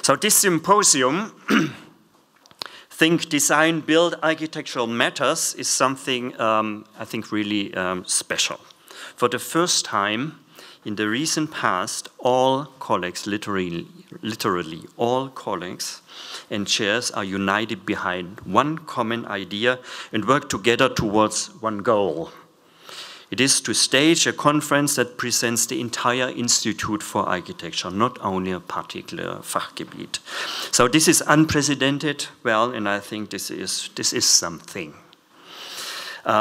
So this symposium, Think, Design, Build Architectural Matters, is something I think really special. For the first time in the recent past, all colleagues, literally all colleagues and chairs are united behind one common idea and work together towards one goal. It is to stage a conference that presents the entire Institute for Architecture, not only a particular Fachgebiet. So this is unprecedented, well, and I think this is something.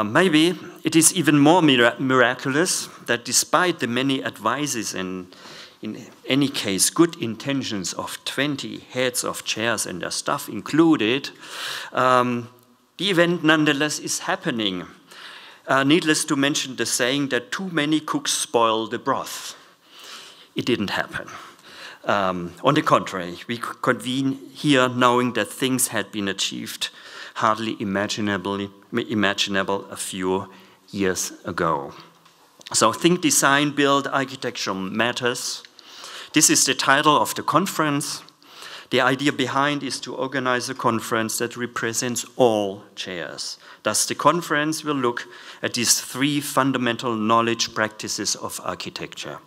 Maybe it is even more miraculous that despite the many advices and in any case good intentions of 20 heads of chairs and their staff included, the event nonetheless is happening. Needless to mention the saying that too many cooks spoil the broth. It didn't happen. On the contrary, we convene here knowing that things had been achieved hardly imaginable a few years ago. So Think, Design, Build Architectural Matters. This is the title of the conference. The idea behind is to organize a conference that represents all chairs. Thus, the conference will look at these three fundamental knowledge practices of architecture.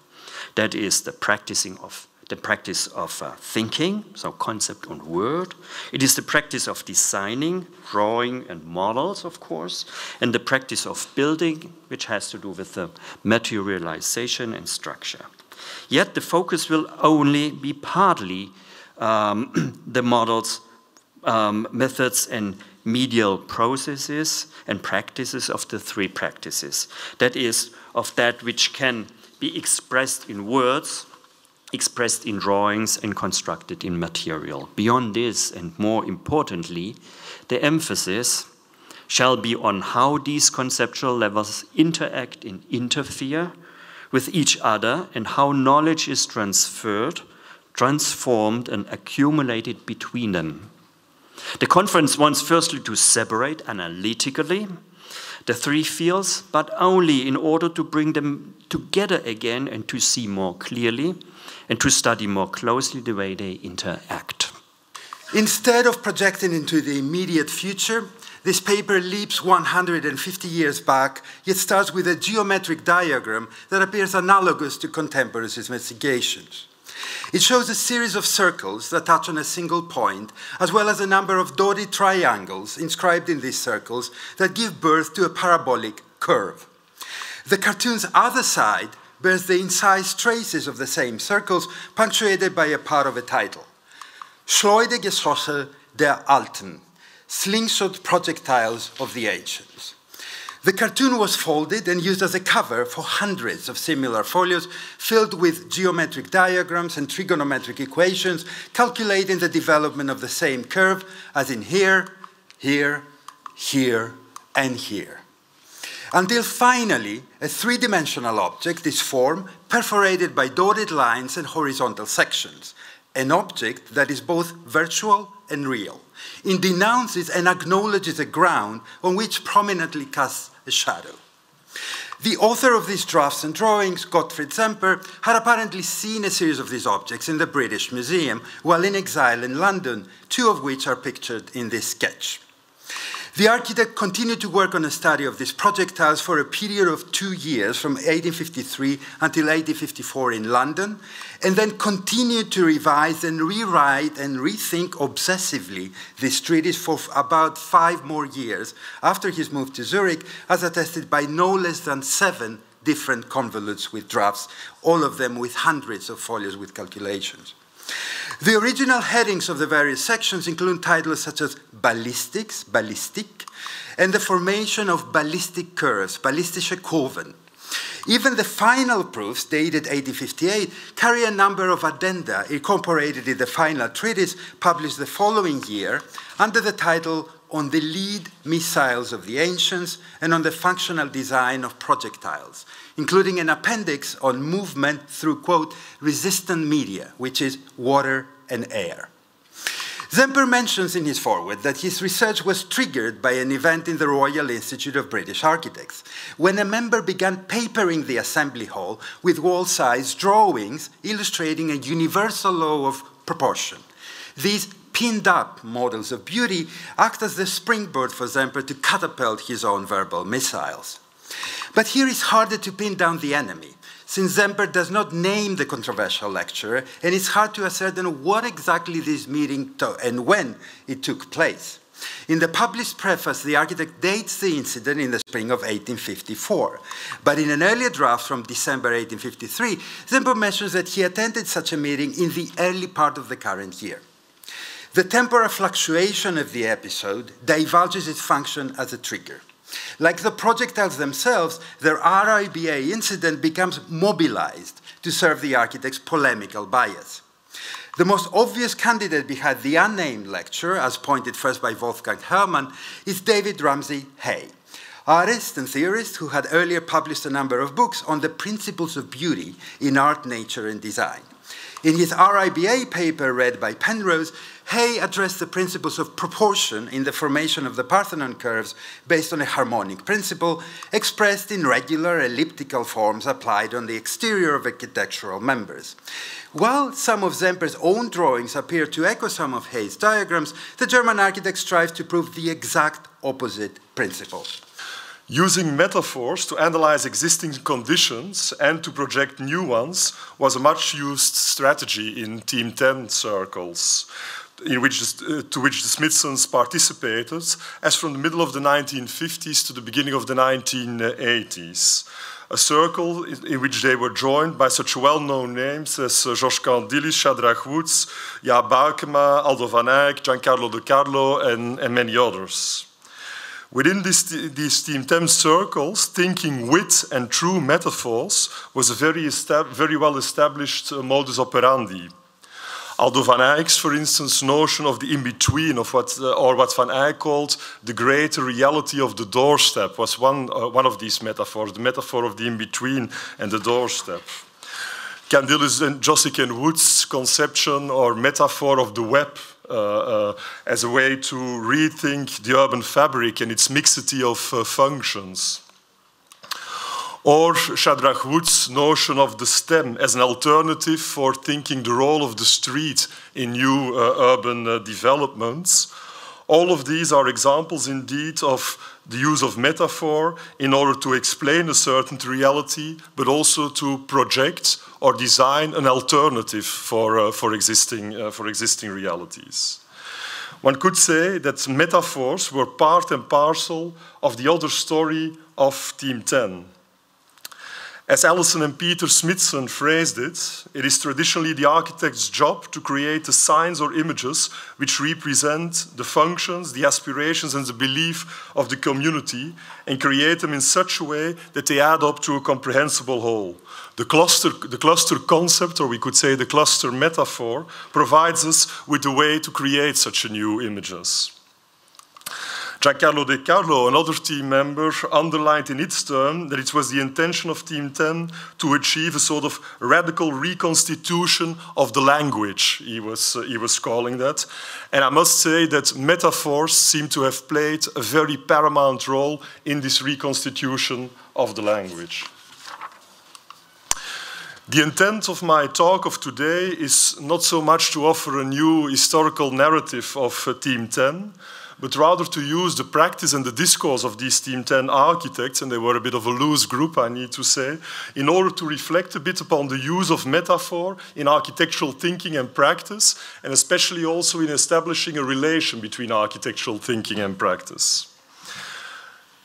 That is the practice of thinking, so concept and word. It is the practice of designing, drawing, and models, of course, and the practice of building, which has to do with the materialization and structure. Yet the focus will only be partly the models, methods, and medial processes and practices of the three practices. That is, of that which can be expressed in words, expressed in drawings, and constructed in material. Beyond this, and more importantly, the emphasis shall be on how these conceptual levels interact and interfere with each other, and how knowledge is transferred, transformed, and accumulated between them. The conference wants firstly to separate analytically the three fields, but only in order to bring them together again and to see more clearly and to study more closely the way they interact. Instead of projecting into the immediate future, this paper leaps 150 years back, yet starts with a geometric diagram that appears analogous to contemporary investigations. It shows a series of circles that touch on a single point, as well as a number of dotted triangles inscribed in these circles that give birth to a parabolic curve. The cartoon's other side bears the incised traces of the same circles, punctuated by a part of a title. Schleudige Geschosse der Alten, slingshot projectiles of the ancients. The cartoon was folded and used as a cover for hundreds of similar folios filled with geometric diagrams and trigonometric equations calculating the development of the same curve as in here, here, here, and here. Until finally, a three-dimensional object is formed, perforated by dotted lines and horizontal sections, an object that is both virtual and real. It denounces and acknowledges a ground on which prominently casts a shadow. The author of these drafts and drawings, Gottfried Semper, had apparently seen a series of these objects in the British Museum while in exile in London, two of which are pictured in this sketch. The architect continued to work on a study of these projectiles for a period of 2 years, from 1853 until 1854 in London, and then continued to revise and rewrite and rethink obsessively this treatise for about 5 more years after his move to Zurich, as attested by no less than 7 different convolutes with drafts, all of them with hundreds of folios with calculations. The original headings of the various sections include titles such as ballistics, ballistic, and the formation of ballistic curves, ballistische Kurven. Even the final proofs, dated 1858, carry a number of addenda incorporated in the final treatise published the following year under the title On the Lead Missiles of the Ancients and on the Functional Design of Projectiles, including an appendix on movement through, quote, resistant media, which is water and air. Semper mentions in his foreword that his research was triggered by an event in the Royal Institute of British Architects, when a member began papering the assembly hall with wall-sized drawings illustrating a universal law of proportion. These pinned-up models of beauty act as the springboard for Zemper to catapult his own verbal missiles. But here it's harder to pin down the enemy, since Zemper does not name the controversial lecturer, and it's hard to ascertain what exactly this meeting and when it took place. In the published preface, the architect dates the incident in the spring of 1854. But in an earlier draft from December 1853, Zemper mentions that he attended such a meeting in the early part of the current year. The temporal fluctuation of the episode divulges its function as a trigger. Like the projectiles themselves, their RIBA incident becomes mobilized to serve the architect's polemical bias. The most obvious candidate behind the unnamed lecturer, as pointed first by Wolfgang Herrmann, is David Ramsay Hay, artist and theorist who had earlier published a number of books on the principles of beauty in art, nature, and design. In his RIBA paper read by Penrose, Hay addressed the principles of proportion in the formation of the Parthenon curves based on a harmonic principle expressed in regular elliptical forms applied on the exterior of architectural members. While some of Zemper's own drawings appear to echo some of Hay's diagrams, the German architect strives to prove the exact opposite principle. Using metaphors to analyze existing conditions and to project new ones was a much-used strategy in Team 10 circles, to which the Smithsons participated, as from the middle of the 1950s to the beginning of the 1980s. A circle in which they were joined by such well-known names as Georges Candilis, Shadrach Woods, Jaap Buikema, Aldo van Eyck, Giancarlo De Carlo, and many others. Within these Team 10 circles, thinking with and through metaphors was a very well-established modus operandi. Aldo van Eyck's, for instance, notion of the in-between, of what Van Eyck called the greater reality of the doorstep, was one of these metaphors, the metaphor of the in-between and the doorstep. Candilis and Josick and Wood's conception or metaphor of the web as a way to rethink the urban fabric and its mixity of functions. Or Shadrach Woods' notion of the stem as an alternative for thinking the role of the street in new urban developments. All of these are examples indeed of the use of metaphor in order to explain a certain reality, but also to project or design an alternative for existing realities. One could say that metaphors were part and parcel of the other story of Team 10. As Allison and Peter Smithson phrased it, it is traditionally the architect's job to create the signs or images which represent the functions, the aspirations, and the belief of the community, and create them in such a way that they add up to a comprehensible whole. The cluster concept, or we could say the cluster metaphor, provides us with a way to create such new images. Giancarlo De Carlo, another team member, underlined in its turn that it was the intention of Team 10 to achieve a sort of radical reconstitution of the language, he was calling that. And I must say that metaphors seem to have played a very paramount role in this reconstitution of the language. The intent of my talk of today is not so much to offer a new historical narrative of Team 10, but rather to use the practice and the discourse of these Team 10 architects, and they were a bit of a loose group, I need to say, in order to reflect a bit upon the use of metaphor in architectural thinking and practice, and especially also in establishing a relation between architectural thinking and practice.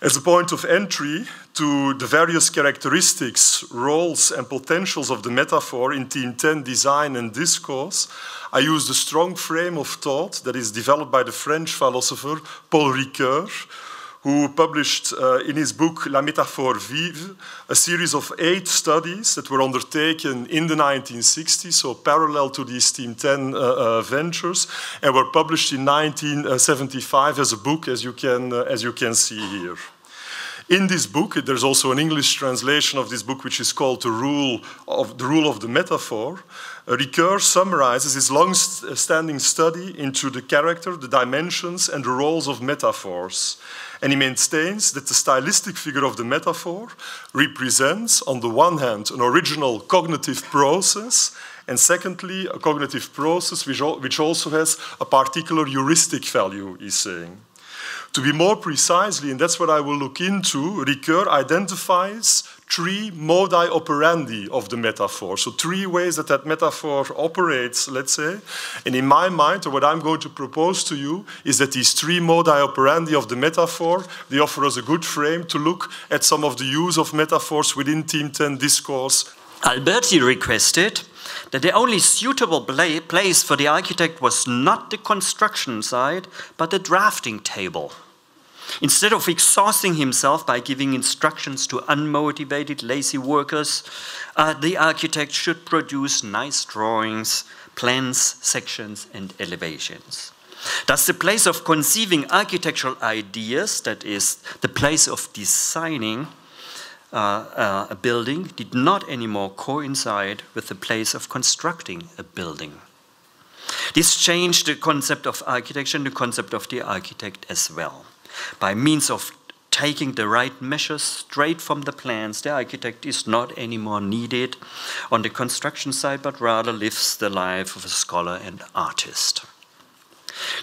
As a point of entry to the various characteristics, roles, and potentials of the metaphor in Team 10 design and discourse, I used a strong frame of thought that is developed by the French philosopher Paul Ricoeur, who published in his book La Métaphore Vive a series of 8 studies that were undertaken in the 1960s, so parallel to these Team 10 ventures, and were published in 1975 as a book, as you can see here. In this book, there's also an English translation of this book which is called The Rule of the Metaphor. Ricoeur summarizes his long-standing study into the character, the dimensions, and the roles of metaphors. And he maintains that the stylistic figure of the metaphor represents, on the one hand, an original cognitive process, and secondly, a cognitive process which also has a particular heuristic value, he's saying. To be more precisely, and that's what I will look into, Ricoeur identifies three modi operandi of the metaphor. So three ways that that metaphor operates, let's say. And in my mind, or what I'm going to propose to you, is that these three modi operandi of the metaphor, they offer us a good frame to look at some of the use of metaphors within Team 10 discourse. Alberti requested that the only suitable place for the architect was not the construction site, but the drafting table. Instead of exhausting himself by giving instructions to unmotivated, lazy workers, the architect should produce nice drawings, plans, sections, and elevations. Thus, the place of conceiving architectural ideas, that is, the place of designing a building, did not anymore coincide with the place of constructing a building. This changed the concept of architecture and the concept of the architect as well. By means of taking the right measures straight from the plans, the architect is not anymore needed on the construction site, but rather lives the life of a scholar and artist.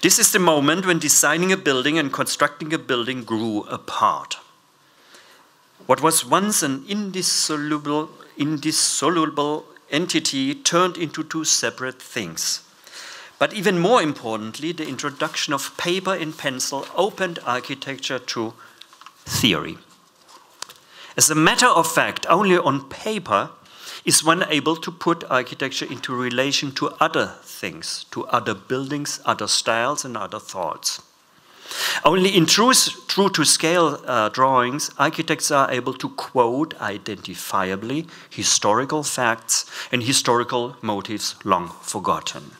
This is the moment when designing a building and constructing a building grew apart. What was once an indissoluble entity turned into two separate things. But even more importantly, the introduction of paper and pencil opened architecture to theory. As a matter of fact, only on paper is one able to put architecture into relation to other things, to other buildings, other styles, and other thoughts. Only in true-to-scale drawings, architects are able to quote identifiably historical facts and historical motives long forgotten.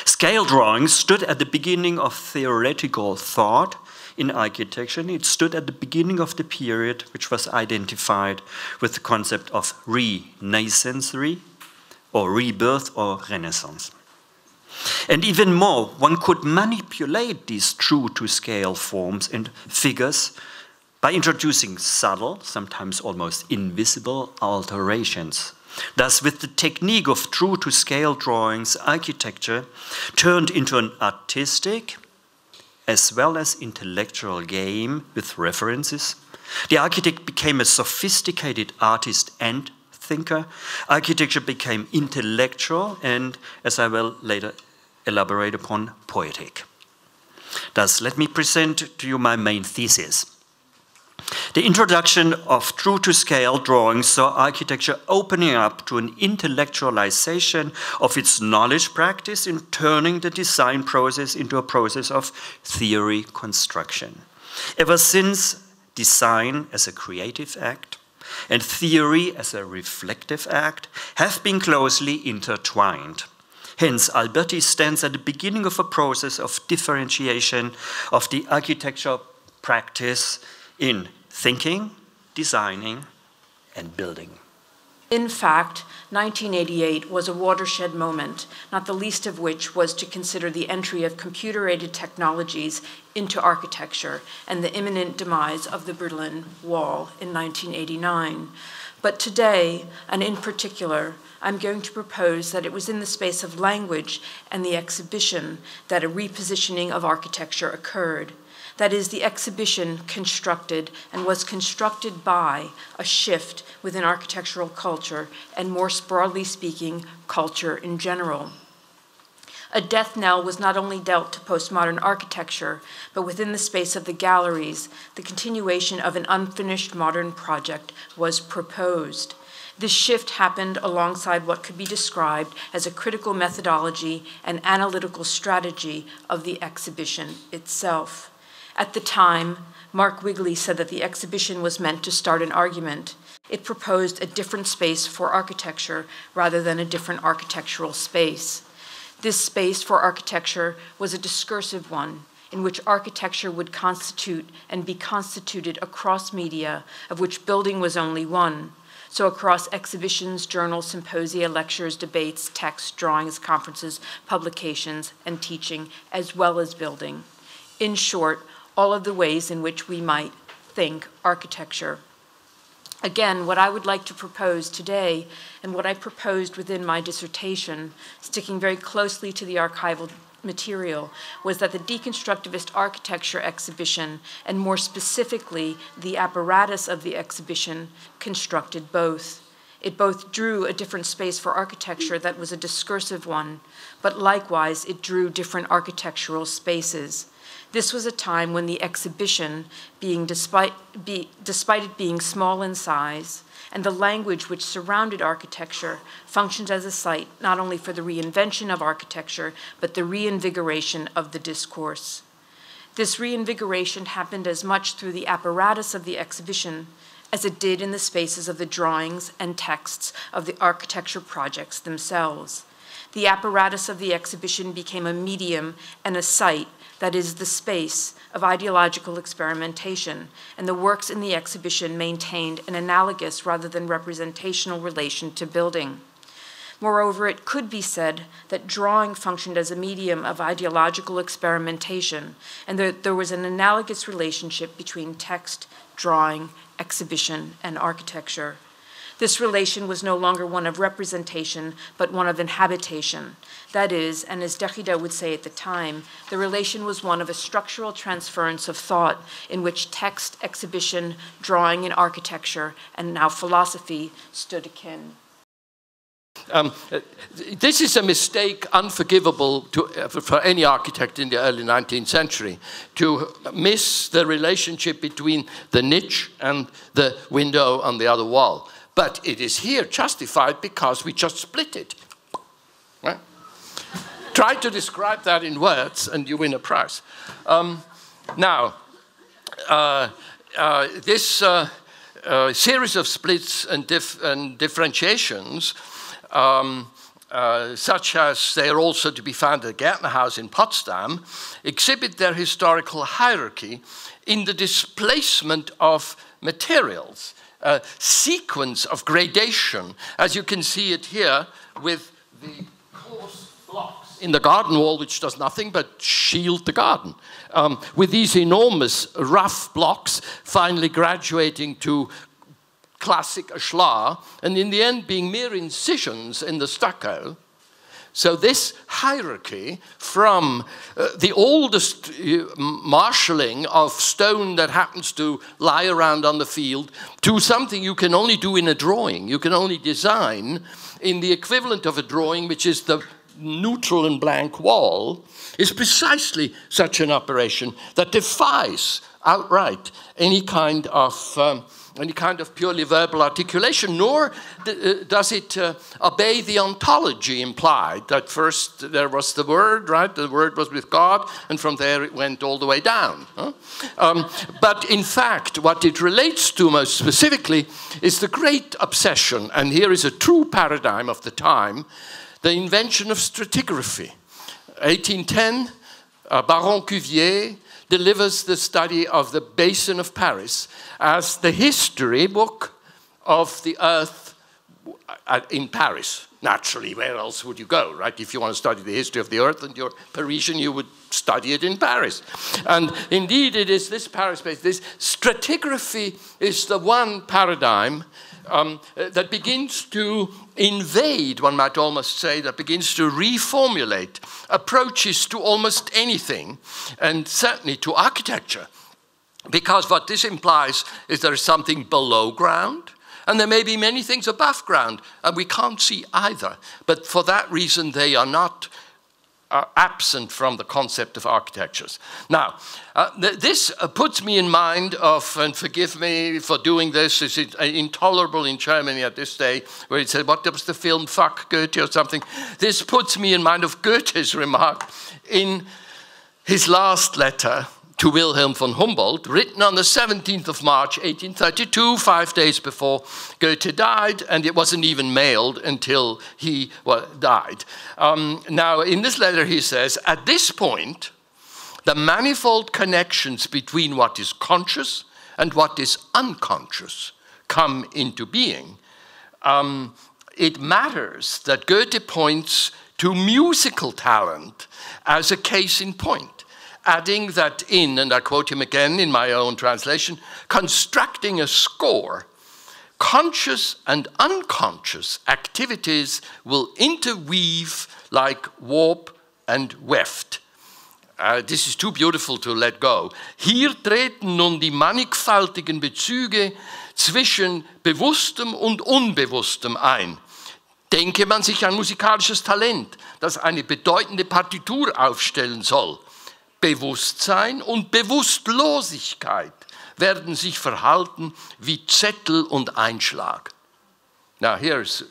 Scale drawings stood at the beginning of theoretical thought in architecture. It stood at the beginning of the period which was identified with the concept of renaissancery, or rebirth, or renaissance. And even more, one could manipulate these true-to-scale forms and figures by introducing subtle, sometimes almost invisible alterations. Thus, with the technique of true-to-scale drawings, architecture turned into an artistic as well as intellectual game with references. The architect became a sophisticated artist and thinker. Architecture became intellectual and, as I will later elaborate upon, poetic. Thus, let me present to you my main thesis. The introduction of true-to-scale drawings saw architecture opening up to an intellectualization of its knowledge practice in turning the design process into a process of theory construction. Ever since, design as a creative act and theory as a reflective act have been closely intertwined. Hence, Alberti stands at the beginning of a process of differentiation of the architectural practice in thinking, designing, and building. In fact, 1988 was a watershed moment, not the least of which was to consider the entry of computer-aided technologies into architecture and the imminent demise of the Berlin Wall in 1989. But today, and in particular, I'm going to propose that it was in the space of language and the exhibition that a repositioning of architecture occurred. That is, the exhibition constructed and was constructed by a shift within architectural culture and, more broadly speaking, culture in general. A death knell was not only dealt to postmodern architecture, but within the space of the galleries, the continuation of an unfinished modern project was proposed. This shift happened alongside what could be described as a critical methodology and analytical strategy of the exhibition itself. At the time, Mark Wigley said that the exhibition was meant to start an argument. It proposed a different space for architecture rather than a different architectural space. This space for architecture was a discursive one. in which architecture would constitute and be constituted across media, of which building was only one. So across exhibitions, journals, symposia, lectures, debates, texts, drawings, conferences, publications, and teaching, as well as building. In short, all of the ways in which we might think architecture. Again, what I would like to propose today, and what I proposed within my dissertation, sticking very closely to the archival material, was that the deconstructivist architecture exhibition, and more specifically, the apparatus of the exhibition, constructed both. It both drew a different space for architecture that was a discursive one, but likewise it drew different architectural spaces. This was a time when the exhibition, despite it being small in size, and the language which surrounded architecture functioned as a site not only for the reinvention of architecture, but the reinvigoration of the discourse. This reinvigoration happened as much through the apparatus of the exhibition as it did in the spaces of the drawings and texts of the architecture projects themselves. The apparatus of the exhibition became a medium and a site, that is, the space of ideological experimentation, and the works in the exhibition maintained an analogous rather than representational relation to building. Moreover, it could be said that drawing functioned as a medium of ideological experimentation, and there was an analogous relationship between text, drawing, exhibition, and architecture. This relation was no longer one of representation, but one of inhabitation. That is, and as Derrida would say at the time, the relation was one of a structural transference of thought in which text, exhibition, drawing, and architecture, and now philosophy, stood akin. This is a mistake unforgivable for any architect in the early 19th century, to miss the relationship between the niche and the window on the other wall. But it is here justified because we just split it. Right? Try to describe that in words and you win a prize. This series of splits and differentiations, such as they are also to be found at Gärtner House in Potsdam, exhibit their historical hierarchy in the displacement of materials. A sequence of gradation, as you can see it here with the coarse blocks in the garden wall, which does nothing but shield the garden, with these enormous rough blocks finally graduating to classic ashlar, and in the end being mere incisions in the stucco. So this hierarchy from the oldest marshalling of stone that happens to lie around on the field to something you can only do in a drawing. You can only design in the equivalent of a drawing, which is the neutral and blank wall, is precisely such an operation that defies outright any kind of purely verbal articulation, nor does it obey the ontology implied, that first there was the Word, right? The Word was with God, and from there it went all the way down. Huh? But in fact, what it relates to most specifically is the great obsession, and here is a true paradigm of the time, the invention of stratigraphy. 1810, Baron Cuvier delivers the study of the Basin of Paris as the history book of the Earth in Paris. Naturally, where else would you go, right? If you want to study the history of the Earth and you're Parisian, you would study it in Paris. And indeed, it is this Paris base. This stratigraphy is the one paradigm that begins to invade, one might almost say, that begins to reformulate approaches to almost anything, and certainly to architecture. Because what this implies is there is something below ground, and there may be many things above ground, and we can't see either. But for that reason, they are not absent from the concept of architectures. Now, this puts me in mind of, and forgive me for doing this, it's intolerable in Germany at this day, where it said, what was the film, Fuck Goethe or something? This puts me in mind of Goethe's remark in his last letter to Wilhelm von Humboldt, written on the 17th of March, 1832, 5 days before Goethe died, and it wasn't even mailed until he died. Now, in this letter he says, at this point, the manifold connections between what is conscious and what is unconscious come into being, it matters that Goethe points to musical talent as a case in point, adding that in, and I quote him again in my own translation, constructing a score, conscious and unconscious activities will interweave like warp and weft. This is too beautiful to let go. Hier treten nun die mannigfaltigen Bezüge zwischen Bewusstem und Unbewusstem ein. Denke man sich ein musikalisches Talent, das eine bedeutende Partitur aufstellen soll. Bewusstsein und Bewusstlosigkeit werden sich verhalten wie Zettel und Einschlag. Now here's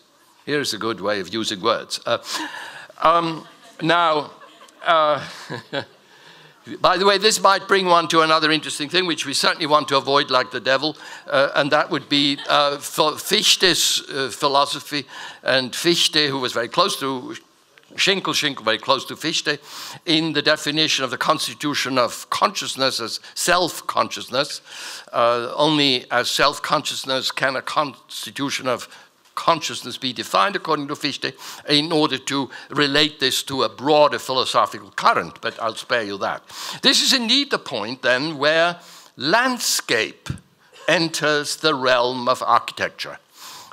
a good way of using words. By the way, this might bring one to another interesting thing, which we certainly want to avoid like the devil, and that would be Fichte's philosophy, and Fichte, who was very close to Schinkel, very close to Fichte, in the definition of the constitution of consciousness as self-consciousness. Only as self-consciousness can a constitution of consciousness be defined, according to Fichte, in order to relate this to a broader philosophical current, but I'll spare you that. This is indeed the point, then, where landscape enters the realm of architecture.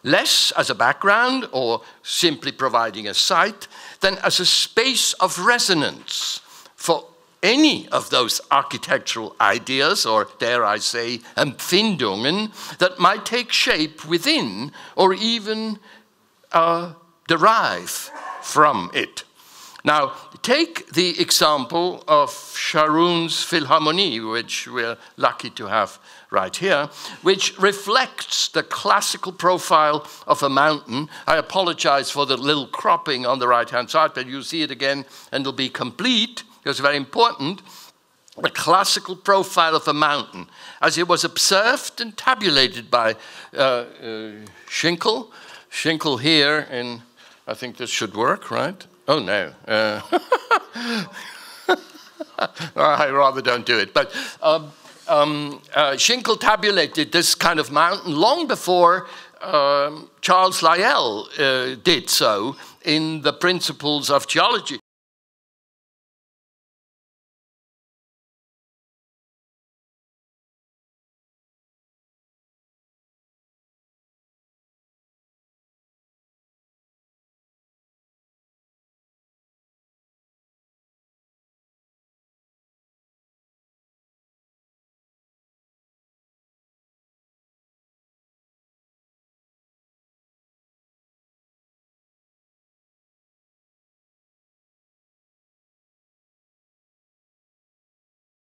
Less as a background or simply providing a site than as a space of resonance for any of those architectural ideas, or dare I say, Empfindungen, that might take shape within or even derive from it. Now, take the example of Sharon's Philharmonie, which we're lucky to have right here, which reflects the classical profile of a mountain. I apologize for the little cropping on the right-hand side, but you'll see it again and it'll be complete. It's very important, the classical profile of a mountain, as it was observed and tabulated by Schinkel. Schinkel here, and I think this should work, right? Oh, no. I rather don't do it. But Schinkel tabulated this kind of mountain long before Charles Lyell did so in the Principles of Geology.